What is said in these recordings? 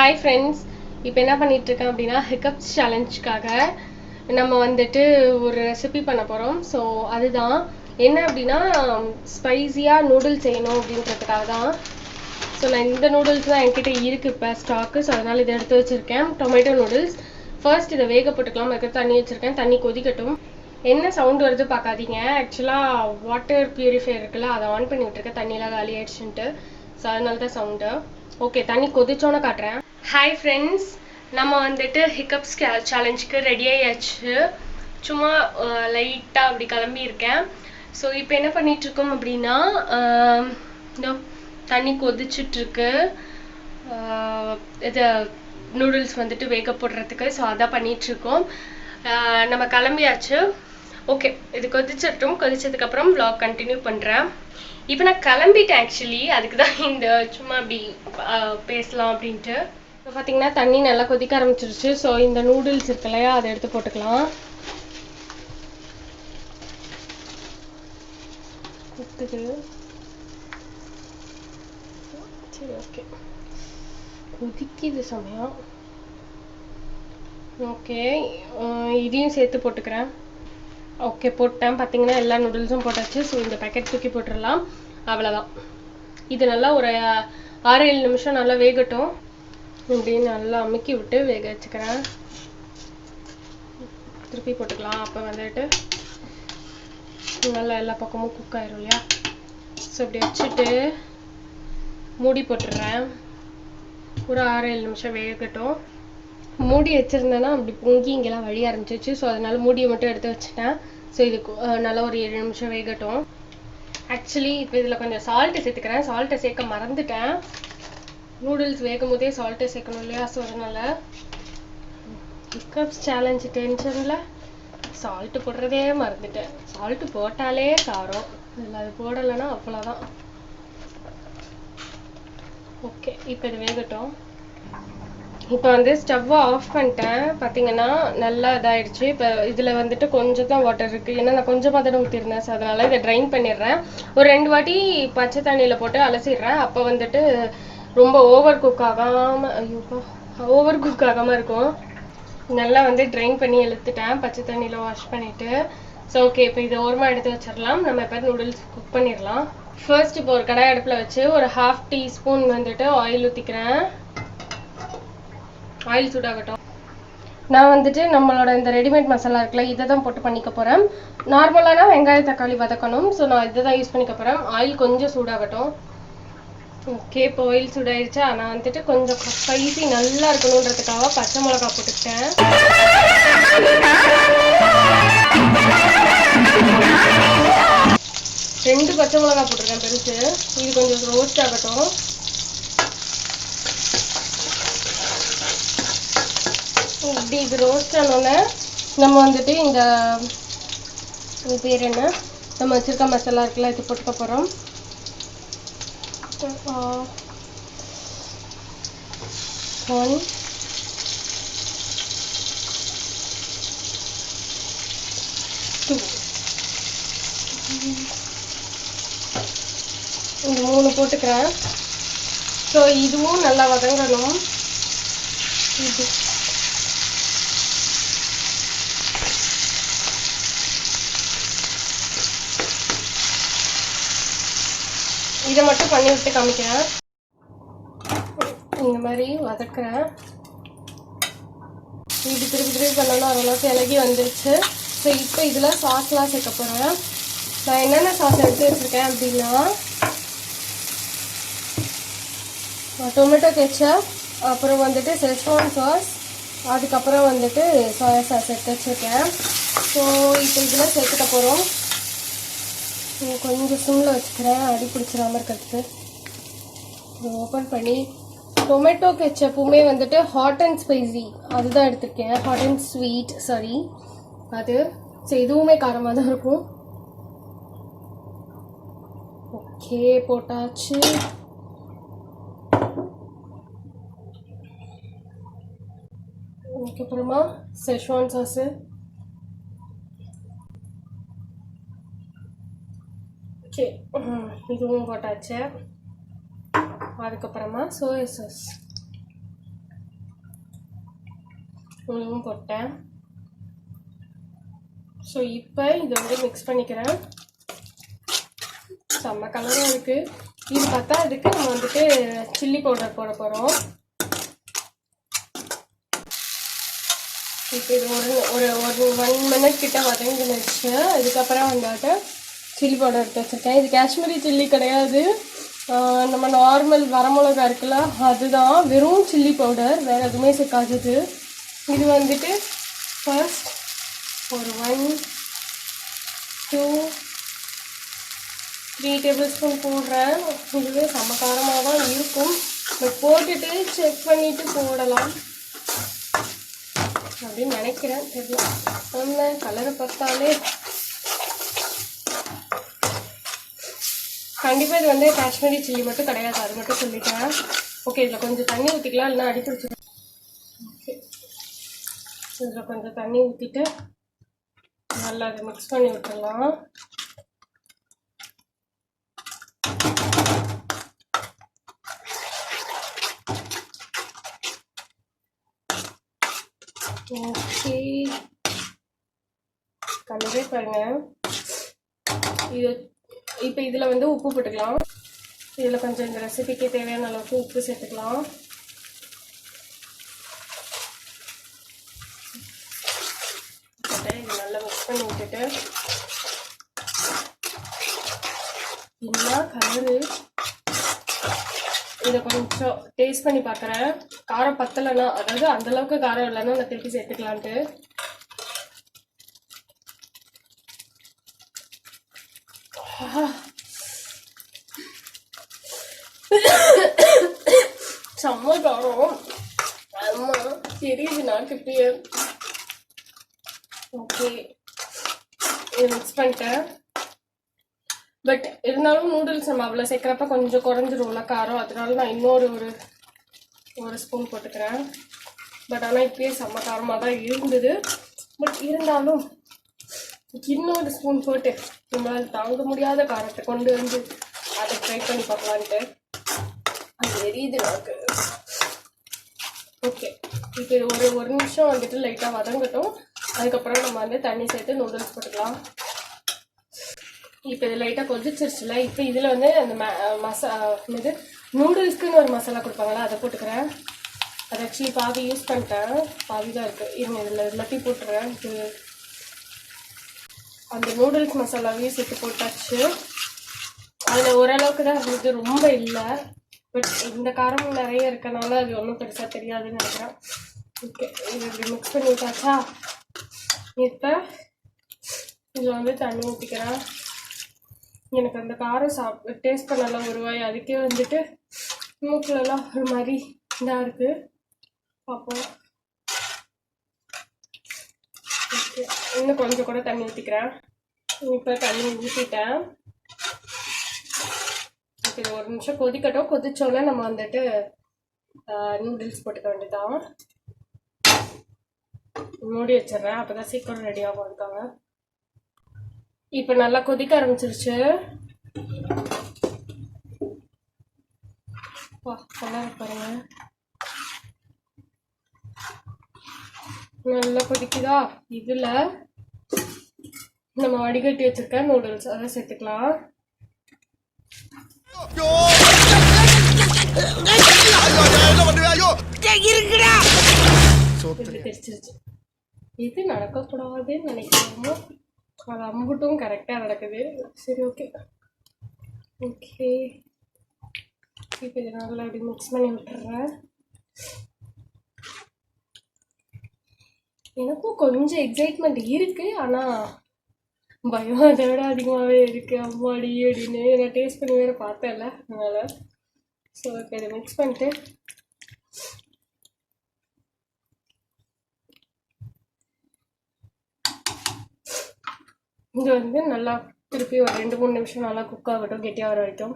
Hi friends, இப்போ என்ன பண்ணிகிட்ருக்கேன் அப்படின்னா ஹிக்கப்ஸ் சேலஞ்சுக்காக நம்ம வந்துட்டு ஒரு ரெசிபி பண்ண போகிறோம். ஸோ அதுதான் என்ன அப்படின்னா ஸ்பைஸியாக நூடுல்ஸ் செய்யணும் அப்படின்றதுக்காக தான். ஸோ நான் இந்த நூடுல்ஸ் தான் என்கிட்ட இருக்குது இப்போ ஸ்டாக்கு. ஸோ அதனால் இதை எடுத்து வச்சுருக்கேன். Tomato noodles. ஃபர்ஸ்ட் இதை வேக போட்டுக்கலாம். அதுக்கு தண்ணி வச்சுருக்கேன். தண்ணி கொதிக்கட்டும். என்ன சவுண்ட் வருது பார்க்காதீங்க. ஆக்சுவலாக வாட்டர் பியூரிஃபையர் இருக்குல்ல, அதை ஆன் பண்ணி விட்டுருக்கேன். தண்ணியெலாம் காலி ஆயிடுச்சுன்ட்டு. ஸோ அதனால தான் சவுண்டு. ஓகே, தண்ணி கொதிச்சோன்னு காட்டுறேன். ஹாய் ஃப்ரெண்ட்ஸ், நம்ம வந்துட்டு ஹிக்கப்ஸ் சேலஞ்சுக்கு ரெடி ஆயாச்சு. சும்மா லைட்டாக அப்படி கிளம்பியிருக்கேன். ஸோ இப்போ என்ன பண்ணிகிட்ருக்கோம் அப்படின்னா இதோ தண்ணி கொதிச்சுட்ருக்கு இது நூடுல்ஸ் வந்துட்டு வேக போடுறதுக்கு. ஸோ அதான் பண்ணிகிட்ருக்கோம். நம்ம கிளம்பியாச்சு. ஓகே, இது கொதிச்சிட்டும். கொதிச்சதுக்கப்புறம் vlog கண்டினியூ பண்ணுறேன். இப்போ நான் கிளம்பிட்டேன் ஆக்சுவலி. அதுக்கு தான் இந்த சும்மா அப்படி பேசலாம் அப்படின்ட்டு. இப்போ பார்த்தீங்கன்னா தண்ணி நல்லா கொதிக்க ஆரம்பிச்சிருச்சு. ஸோ இந்த நூடுல்ஸ் இருக்கு இல்லையா, அதை எடுத்து போட்டுக்கலாம். சரி, ஓகே, கொதிக்குது சமயம். ஓகே, இதையும் சேர்த்து போட்டுக்கிறேன். ஓகே, போட்டேன். பார்த்தீங்கன்னா எல்லா நூடுல்ஸும் போட்டாச்சு. ஸோ இந்த பேக்கெட் தூக்கி போட்டுடலாம். அவ்வளோதான். இது நல்லா ஒரு 6-7 நிமிஷம் நல்லா வேகட்டும். இப்படின்னு நல்லா அமுக்கி விட்டு வேக வச்சுக்கிறேன். திருப்பி போட்டுக்கலாம். அப்போ வந்துட்டு நல்லா எல்லா பக்கமும் குக் ஆயிரும் இல்லையா. ஸோ இப்படி வச்சுட்டு மூடி போட்டுடுறேன். ஒரு 6-7 நிமிஷம் வேகட்டும். மூடி வச்சுருந்தேன்னா அப்படி பொங்கி இங்கெல்லாம் வழிய ஆரம்பிச்சிச்சு. ஸோ அதனால மூடியை மட்டும் எடுத்து வச்சுட்டேன். ஸோ இது நல்லா ஒரு 7 நிமிஷம் வேகட்டும். ஆக்சுவலி இப்போ இதில் கொஞ்சம் சால்ட்டு சேர்த்துக்கிறேன். சால்ட்டை சேர்க்க மறந்துட்டேன். நூடுல்ஸ் வேகும் போதே சால்ட்டை சேர்க்கணும் இல்லையா. ஸோ அதனால ஹிக்கப்ஸ் சேலஞ்சு டென்ஷனில் சால்ட்டு போடுறதே மறந்துட்டேன். சால்ட்டு போட்டாலே காரம், இதில் அது போடலைன்னா அவ்வளோதான். ஓகே, இப்போ இது வேகட்டும். இப்போ வந்து ஸ்டவ்வை ஆஃப் பண்ணிட்டேன். பார்த்தீங்கன்னா நல்லா இதாகிடுச்சு. இப்போ இதில் வந்துட்டு கொஞ்சம் தான் வாட்டர் இருக்குது. ஏன்னா நான் கொஞ்சமாக தானே ஊற்றிருந்தேன். ஸோ அதனால் இதை ட்ரைன் பண்ணிடுறேன். ஒரு 2 வாட்டி பச்சை தண்ணியில் போட்டு அலசிடுறேன். அப்போ வந்துட்டு ரொம்ப ஓவர் குக் ஆகாமல் இருக்கும். நல்லா வந்து ட்ரைன் பண்ணி எடுத்துட்டேன் பச்சை தண்ணியில் வாஷ் பண்ணிவிட்டு. ஸோ ஓகே, இப்போ இதை ஓரமாக எடுத்து வச்சிடலாம். நம்ம இப்போ நூடுல்ஸ் குக் பண்ணிடலாம். ஃபர்ஸ்ட் இப்போ ஒரு கடாய் அடுப்பில் வச்சு ஒரு 1/2 டீஸ்பூன் வந்துட்டு ஆயில் ஊற்றிக்கிறேன். ஆயில் சூடாகட்டும். நான் வந்துட்டு நம்மளோட இந்த ரெடிமேட் மசாலா இருக்குல்ல, இதை தான் போட்டு பண்ணிக்க போகிறேன். நார்மலானா வெங்காயம் தக்காளி வதக்கணும். ஸோ நான் இதை தான் யூஸ் பண்ணிக்க போகிறேன். ஆயில் கொஞ்சம் சூடாகட்டும். ஓகே, இப்போ ஆயில் சூடாயிடுச்சா. நான் வந்துட்டு கொஞ்சம் ஸ்பைசி நல்லா இருக்கணுன்றதுக்காக பச்சை மிளகா போட்டுக்கிட்டேன். ரெண்டு பச்சை மிளகா போட்டிருக்கேன் பெருசு. இது கொஞ்சம் ரோஸ்ட் ஆகட்டும். இப்படி இது ரோஸ்ட் ஆனோன்னே நம்ம வந்துட்டு இந்த பேர் என்ன, நம்ம வச்சுருக்க மசாலா இருக்குல்ல, இது போட்டுக்க போகிறோம். 1 2 இந்த 3 போட்டுக்கிறேன். ஸோ இதுவும் நல்லா வதங்கணும். இது இதை மட்டும் பண்ணி விட்டு காமிக்கிறேன். இந்த மாதிரி வதக்குறேன். இப்படி திருப்பி பண்ணோன்னா ஓரளவுக்கு இலகி வந்துருச்சு. ஸோ இப்போ இதில் சாஸ்லாம் சேர்க்க போகிறேன். நான் என்னென்ன சாஸ் எடுத்து வச்சுருக்கேன் அப்படின்னா டொமேட்டோ கெச்சப், அப்புறம் வந்துட்டு செஸ்வான் சாஸ், அதுக்கப்புறம் வந்துட்டு சோயா சாஸ் எடுத்து வச்சுருக்கேன். ஸோ இப்போ இதில் சேர்த்துக்க போகிறோம். கொஞ்சம் சிம்மில் வச்சுக்கிறேன், அடி பிடிச்சிடாமல் இருக்கிறதுக்கு. ஓப்பன் பண்ணி டொமேட்டோ கெச்சப்புமே வந்துட்டு ஹாட் அண்ட் ஸ்பைசி அதுதான் எடுத்திருக்கேன். ஹாட் அண்ட் ஸ்வீட், சாரி அது. ஸோ இதுவுமே காரமாக தான் இருக்கும். ஓகே, போட்டாச்சு. அதுக்கப்புறமா செஷ்வான் சாஸு. ஓகே, இதுவும் போட்டாச்சு. அதுக்கப்புறமா சோயா சாஸ். இதுவும் போட்டேன். ஸோ இப்போ இதை வந்து மிக்ஸ் பண்ணிக்கிறேன். செம்ம கலராக இருக்குது. இது பார்த்தா அதுக்கு நம்ம வந்துட்டு சில்லி பவுடர் போட போகிறோம். இப்போ இது ஒரு 1 மினிட் கிட்ட வதங்கிடுச்சு. இதுக்கப்புறம் வந்துட்டு சில்லி பவுடர் எடுத்து வச்சுருக்கேன். இது காஷ்மீரி சில்லி கிடையாது, நம்ம நார்மல் வரமிளகா இருக்குல்ல அதுதான், வெறும் சில்லி பவுடர், வேறு எதுவுமே சேர்க்காதது. இது வந்துட்டு ஃபர்ஸ்ட் ஒரு 1 2 3 டேபிள் ஸ்பூன் போடுறேன். இதுவே செம்ம காரமாக தான் இருக்கும், பட் போட்டுட்டு செக் பண்ணிவிட்டு போடலாம் அப்படின்னு நினைக்கிறேன். தெரியல, ஒன்று கலரை பார்த்தாலே கண்டிப்பாக இது வந்து காஷ்மீரி சில்லி மட்டும் கிடையாது, அது மட்டும் சொல்லிட்டேன். ஓகே, இதில் கொஞ்சம் தண்ணி ஊற்றிக்கலாம், இல்லைன்னா அடி பிடிச்சிடும். ஓகே, இதில் கொஞ்சம் தண்ணி ஊற்றிட்டு நல்லா அதை மிக்ஸ் பண்ணி விட்டுடலாம். ஓகே, கலரே பாருங்க. இது இப்போ இதில் வந்து உப்பு போட்டுக்கலாம். இதில் கொஞ்சம் இந்த ரெசிபிக்கு தேவையான அளவுக்கு உப்பு சேர்த்துக்கலாம். இது நல்லா மிக்ஸ் பண்ணி விட்டுட்டு என்ன கலரு, இதை கொஞ்சம் டேஸ்ட் பண்ணி பார்க்குறேன். காரம் பத்தலைன்னா, அதாவது அந்தளவுக்கு காரம் இல்லைன்னா நான் திருப்பி சேர்த்துக்கலான்ட்டு. செம்ம காரம், அம்மா தெரியுது நாட்டுக்கு. ஓகே, இது மிக்ஸ் பண்ணிட்டேன். பட் இருந்தாலும் நூடுல்ஸ் நம்ம அவ்வளோ சேர்க்குறப்ப கொஞ்சம் குறைஞ்சிரும்ல காரம், அதனால நான் இன்னொரு ஒரு ஸ்பூன் போட்டுக்கிறேன். பட் ஆனால் இப்பயே செம்ம காரமாக தான் இருந்தது. பட் இருந்தாலும் இன்னொரு ஸ்பூன் போட்டு நம்மளால் தாங்க முடியாத காரத்தை கொண்டு வந்து அதை ட்ரை பண்ணி பார்க்கலான்ட்டு அது தெரியுது எனக்கு. ஓகே, இப்போ இது ஒரு நிமிஷம் வந்துட்டு லைட்டாக வதங்கட்டும். அதுக்கப்புறம் நம்ம வந்து தண்ணி சேர்த்து நூடுல்ஸ் போட்டுக்கலாம். இப்போ இது லைட்டாக கொதிச்சிருச்சுல, இப்போ இதில் வந்து அந்த இது நூடுல்ஸ்க்குன்னு ஒரு மசாலா கொடுப்பாங்களா, அதை போட்டுக்கிறேன். அதை ஆக்சுவலி பாதி யூஸ் பண்ணிட்டேன், பாதி தான் இருக்குது. இருங்க, இதில் எல்லாத்தையும் போட்டுறேன். இது அந்த நூடுல்ஸ் மசாலாவையும் சேர்த்து போட்டாச்சு. அதில் ஓரளவுக்கு தான் இருந்தது, ரொம்ப இல்லை. பட் இந்த காரம் நிறைய இருக்கனால அது ஒன்றும் பெருசாக தெரியாதுன்னு நினைக்கிறேன். ஓகே, இது இப்படி மிக்ஸ் பண்ணி விட்டாச்சா. இப்போ இதில் வந்து தண்ணி ஊற்றிக்கிறேன். எனக்கு அந்த காரம் டேஸ்ட் பண்ணலாம் ஒரு வாய், அதுக்கே வந்துட்டு மூக்கிலலாம் ஒரு மாதிரி இதாக இருக்குது. பார்ப்போம். ஓகே, இன்னும் கொஞ்சம் கூட தண்ணி ஊற்றிக்கிறேன். இப்போ தண்ணி ஊற்றிட்டேன். ஓகே, ஒரு நிமிஷம் கொதிக்கட்டும். கொதிச்சோன்னே நம்ம வந்துட்டு நூடுல்ஸ் போட்டுக்க வேண்டியதான். மூடி வச்சிடுறேன், அப்போ தான் சீக்கிரம் ரெடி ஆகும். இருக்காங்க. இப்போ நல்லா கொதிக்க ஆரம்பிச்சிருச்சு. கலர் பாருங்க, நல்லா கொதிக்குதா. இதில் நம்ம வடிகட்டி வச்சிருக்க நூடுல்ஸ் அதை சேர்த்துக்கலாம். தெரிச்சிருச்சு. இது நடக்கக்கூடாதுன்னு நினைக்கிறோமோ அது அம்புட்டும் கரெக்டாக நடக்குது. சரி, ஓகே ஓகே. இப்போ இதை நல்லா அப்படி மிக்ஸ் பண்ணி விட்டுறேன். எனக்கும் கொஞ்சம் எக்ஸைட்மெண்ட் இருக்குது, ஆனால் பயம் அதை விட அதிகமாகவே இருக்குது. அம்மாடி அப்படின்னு நான் டேஸ்ட் பண்ணி வேறு பார்த்தேன்ல, அதனால். ஸோ இப்போ இதை மிக்ஸ் பண்ணிட்டு இது வந்து நல்லா திருப்பி ஒரு 2-3 நிமிஷம் நல்லா குக் ஆகட்டும், கெட்டியாக வர வரைக்கும்.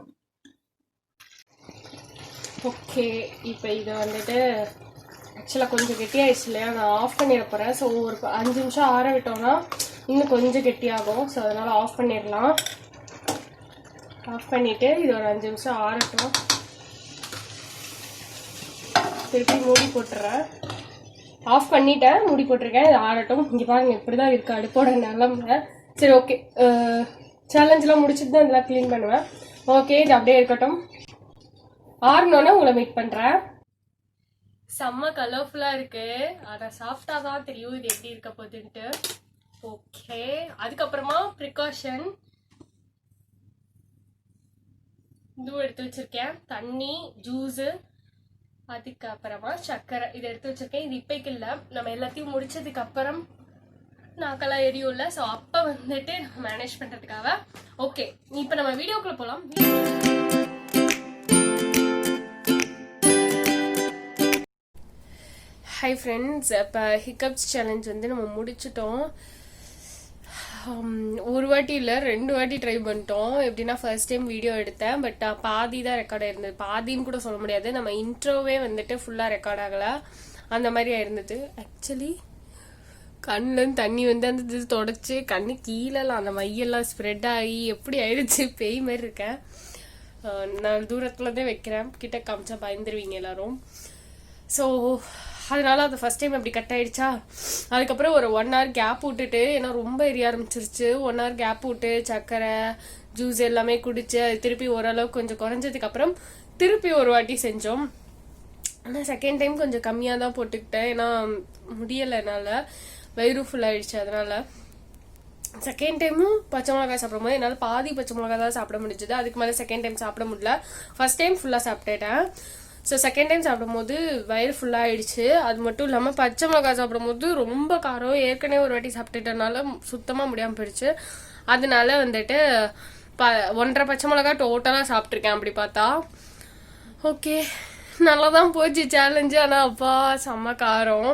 ஓகே, இப்போ இதை வந்துட்டு ஆக்சுவலாக கொஞ்சம் கெட்டியாகிடுச்சு இல்லையா, நான் ஆஃப் பண்ணிட போகிறேன். ஸோ ஒரு 5 நிமிஷம் ஆற விட்டோம்னா இன்னும் கொஞ்சம் கெட்டியாகும். ஸோ அதனால் ஆஃப் பண்ணிடலாம். ஆஃப் பண்ணிவிட்டு இது ஒரு 5 நிமிஷம் ஆறட்டும். திருப்பி மூடி போட்டுறேன். ஆஃப் பண்ணிட்டேன், மூடி போட்டிருக்கேன். இது ஆறட்டும். இங்கே பாருங்க இப்படிதான் இருக்கு அடுப்போட நிலமை. சரி ஓகே, சேலஞ்செலாம் முடிச்சுட்டு தான் இதெல்லாம் க்ளீன் பண்ணுவேன். ஓகே, இது அப்படியே இருக்கட்டும். ஆறணுன்னே உங்களை மீட் பண்ணுறேன். செம்ம கலர்ஃபுல்லாக இருக்கு. அதை சாஃப்டா தான் தெரியும் இது எப்படி இருக்க போகுதுன்ட்டு. ஓகே, அதுக்கப்புறமா ப்ரிகாஷன் இதுவும் எடுத்து வச்சிருக்கேன். தண்ணி, ஜூஸு, அதுக்கப்புறமா சர்க்கரை இதை எடுத்து வச்சிருக்கேன். இது இப்பைக்கு இல்லை, நம்ம எல்லாத்தையும் முடிச்சதுக்கு அப்புறம் நாக்கெல்லாம் எரியும் இல்லை. ஸோ அப்போ வந்துட்டு மேனேஜ் பண்ணுறதுக்காக. ஓகே, இப்போ நம்ம வீடியோக்குள்ளே போகலாம். ஹை ஃப்ரெண்ட்ஸ், இப்போ ஹிக்கப்ஸ் சேலஞ்ச் வந்து நம்ம முடிச்சிட்டோம். ஒரு வாட்டி இல்லை 2 வாட்டி ட்ரை பண்ணிட்டோம். எப்படின்னா ஃபர்ஸ்ட் டைம் வீடியோ எடுத்தேன், பட் பாதி தான் ரெக்கார்ட் ஆயிருந்தது. பாதின்னு கூட சொல்ல முடியாது, நம்ம இன்ட்ரோவே வந்துட்டு ஃபுல்லாக ரெக்கார்ட் ஆகலை, அந்த மாதிரி ஆயிருந்தது. ஆக்சுவலி கண்ணுலேருந்து தண்ணி வந்து அந்த இது தொடச்சி கண்ணு கீழெல்லாம் அந்த மையெல்லாம் ஸ்ப்ரெட் ஆகி எப்படி ஆயிடுச்சு, பேய் மாதிரி இருக்கேன். நான் தூரத்தில் தான் வைக்கிறேன், கிட்ட காமிச்சா பயந்துருவீங்க எல்லாரும். ஸோ அதனால அது ஃபர்ஸ்ட் டைம் அப்படி கட் ஆயிடுச்சா. அதுக்கப்புறம் ஒரு 1 hour கேப் விட்டுட்டு, ஏன்னா ரொம்ப எரிய ஆரம்பிச்சிருச்சு. 1 hour கேப் விட்டு சர்க்கரை ஜூஸ் எல்லாமே குடிச்சு அது திருப்பி ஓரளவுக்கு கொஞ்சம் குறைஞ்சதுக்கு அப்புறம் திருப்பி ஒரு வாட்டி செஞ்சோம். ஆனால் செகண்ட் டைம் கொஞ்சம் கம்மியாக தான் போட்டுக்கிட்டேன், ஏன்னா முடியலை என்னால், வயிறு ஃபுல் ஆயிடுச்சு. அதனால செகண்ட் டைமும் பச்சை மிளகாய் சாப்பிடும் போது என்னால் பாதி பச்சை மிளகாய் தான் சாப்பிட முடிஞ்சது. அதுக்கு மேலே செகண்ட் டைம் சாப்பிட முடியல. ஃபர்ஸ்ட் டைம் ஃபுல்லாக சாப்பிட்டுட்டேன். ஸோ செகண்ட் டைம் சாப்பிடும் போது வயிறு ஃபுல்லாக ஆயிடுச்சு. அது மட்டும் இல்லாமல் பச்சை மிளகாய் சாப்பிடும் போது ரொம்ப காரம், ஏற்கனவே ஒரு வாட்டி சாப்பிட்டுட்டனால சுத்தமாக முடியாமல் போயிடுச்சு. அதனால வந்துட்டு 1.5 பச்சை மிளகாய் டோட்டலாக சாப்பிட்ருக்கேன் அப்படி பார்த்தா. ஓகே, நல்லா தான் போச்சு சேலஞ்சு. ஆனால் அப்பா செம்ம காரம்.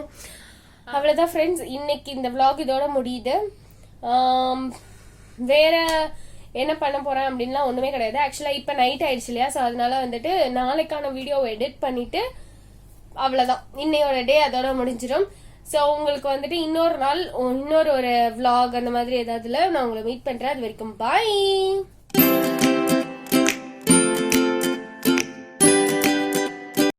அவ்வளோதான் ஃப்ரெண்ட்ஸ், இன்னைக்கு இந்த vlog இதோட முடியுது. வேற என்ன பண்ண போறேன் அப்படின்லாம் ஒண்ணுமே கிடையாது. ஆக்சுவலா இப்ப நைட் ஆயிடுச்சு இல்லையா, ஸோ அதனால வந்துட்டு நாளைக்கான வீடியோவை எடிட் பண்ணிட்டு அவ்வளவுதான், இன்னையோட டே அதோட முடிஞ்சிடும். ஸோ உங்களுக்கு வந்துட்டு இன்னொரு நாள் இன்னொரு ஒரு vlog அந்த மாதிரி ஏதாவதுல நான் உங்களை மீட் பண்றேன். அது வரைக்கும் பாய்.